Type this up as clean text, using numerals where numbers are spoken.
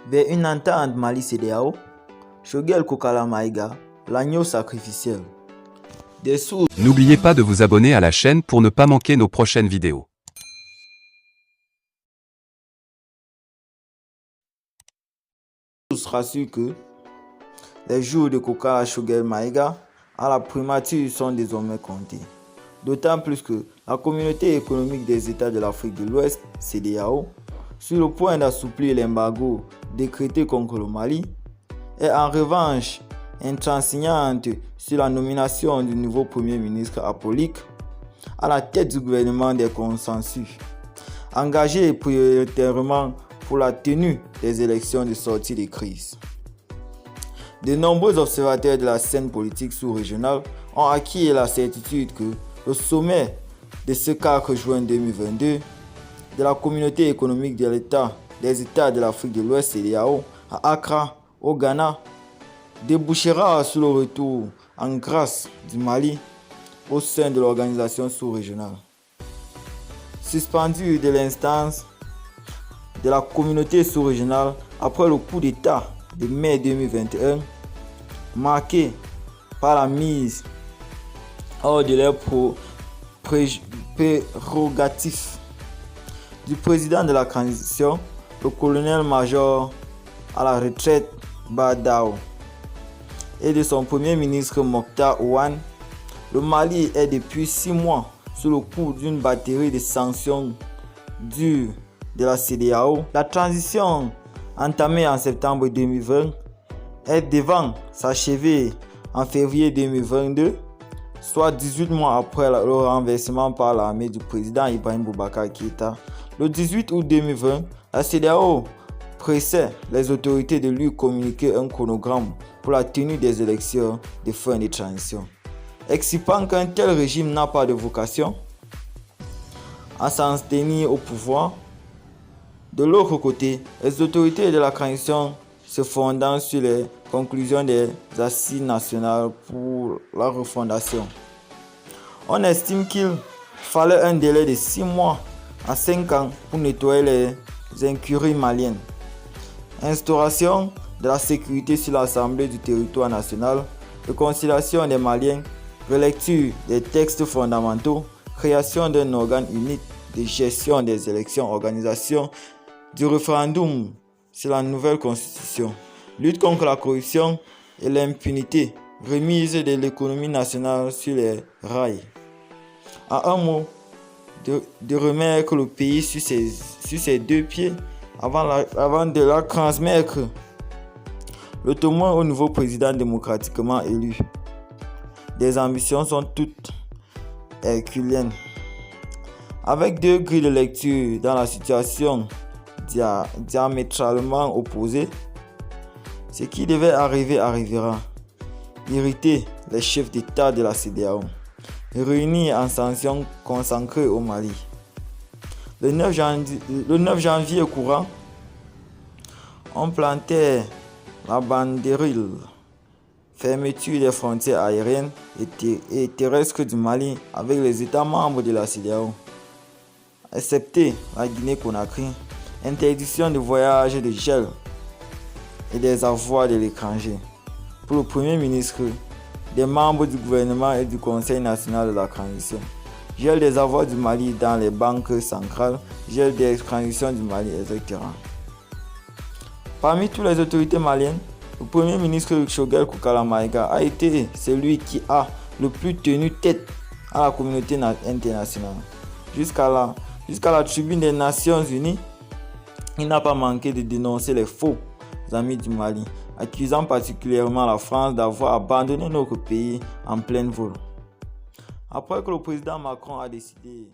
vers une entente Mali-CEDEAO, Choguel Kokala Maïga, l'agneau sacrificiel. N'oubliez pas de vous abonner à la chaîne pour ne pas manquer nos prochaines vidéos. Tous rassurent que les jours de Kokala Choguel Maïga à la primature sont désormais comptés. D'autant plus que la communauté économique des États de l'Afrique de l'Ouest, CEDEAO, sur le point d'assouplir l'embargo décrété contre le Mali, est en revanche intransigeante sur la nomination du nouveau Premier ministre Appolique à la tête du gouvernement des consensus, engagé prioritairement pour la tenue des élections de sortie de crise. De nombreux observateurs de la scène politique sous-régionale ont acquis la certitude que le sommet de ce 4 juin 2022 de la communauté économique des États de l'Afrique de l'Ouest CEDEAO à Accra, au Ghana, débouchera sur le retour en grâce du Mali au sein de l'organisation sous-régionale. Suspendu de l'instance de la communauté sous-régionale après le coup d'État de mai 2021, marqué par la mise hors de leurs prérogatives du président de la transition, le colonel-major à la retraite Badao, et de son premier ministre Mokhtar Ouane, le Mali est depuis 6 mois sous le coup d'une batterie de sanctions dures de la CEDEAO. La transition entamée en septembre 2020 est devant s'achever en février 2022, soit 18 mois après le renversement par l'armée du président Ibrahim Boubacar Keïta. Le 18 août 2020, la CEDEAO pressait les autorités de lui communiquer un chronogramme pour la tenue des élections de fin de transition, expliquant qu'un tel régime n'a pas de vocation à s'en tenir au pouvoir. De l'autre côté, les autorités de la transition se fondant sur les conclusions des assises nationales pour la refondation. On estime qu'il fallait un délai de 6 mois à 5 ans pour nettoyer les incuries maliennes. Instauration de la sécurité sur l'Assemblée du territoire national, réconciliation des Maliens, relecture des textes fondamentaux, création d'un organe unique de gestion des élections, organisation du référendum sur la nouvelle constitution, lutte contre la corruption et l'impunité, remise de l'économie nationale sur les rails. En un mot, de remettre le pays sur ses 2 pieds avant de la transmettre le témoin au nouveau président démocratiquement élu. Des ambitions sont toutes herculéennes. Avec 2 grilles de lecture dans la situation diamétralement opposées, ce qui devait arriver arrivera. Irriter les chefs d'État de la CEDEAO, réunis en sanctions consacrées au Mali. Le 9 janvier courant, on plantait la banderole fermeture des frontières aériennes et terrestres du Mali avec les États membres de la CEDEAO, excepté la Guinée-Conakry, interdiction de voyage, de gel et des avoirs de l'étranger pour le Premier ministre, des membres du gouvernement et du Conseil national de la transition, gel des avoirs du Mali dans les banques centrales, gel des transactions du Mali, etc. Parmi toutes les autorités maliennes, le Premier ministre Choguel Kokala Maïga a été celui qui a le plus tenu tête à la communauté internationale. Jusqu'à la tribune des Nations Unies, il n'a pas manqué de dénoncer les faux amis du Mali, accusant particulièrement la France d'avoir abandonné notre pays en plein vol. Après que le président Macron a décidé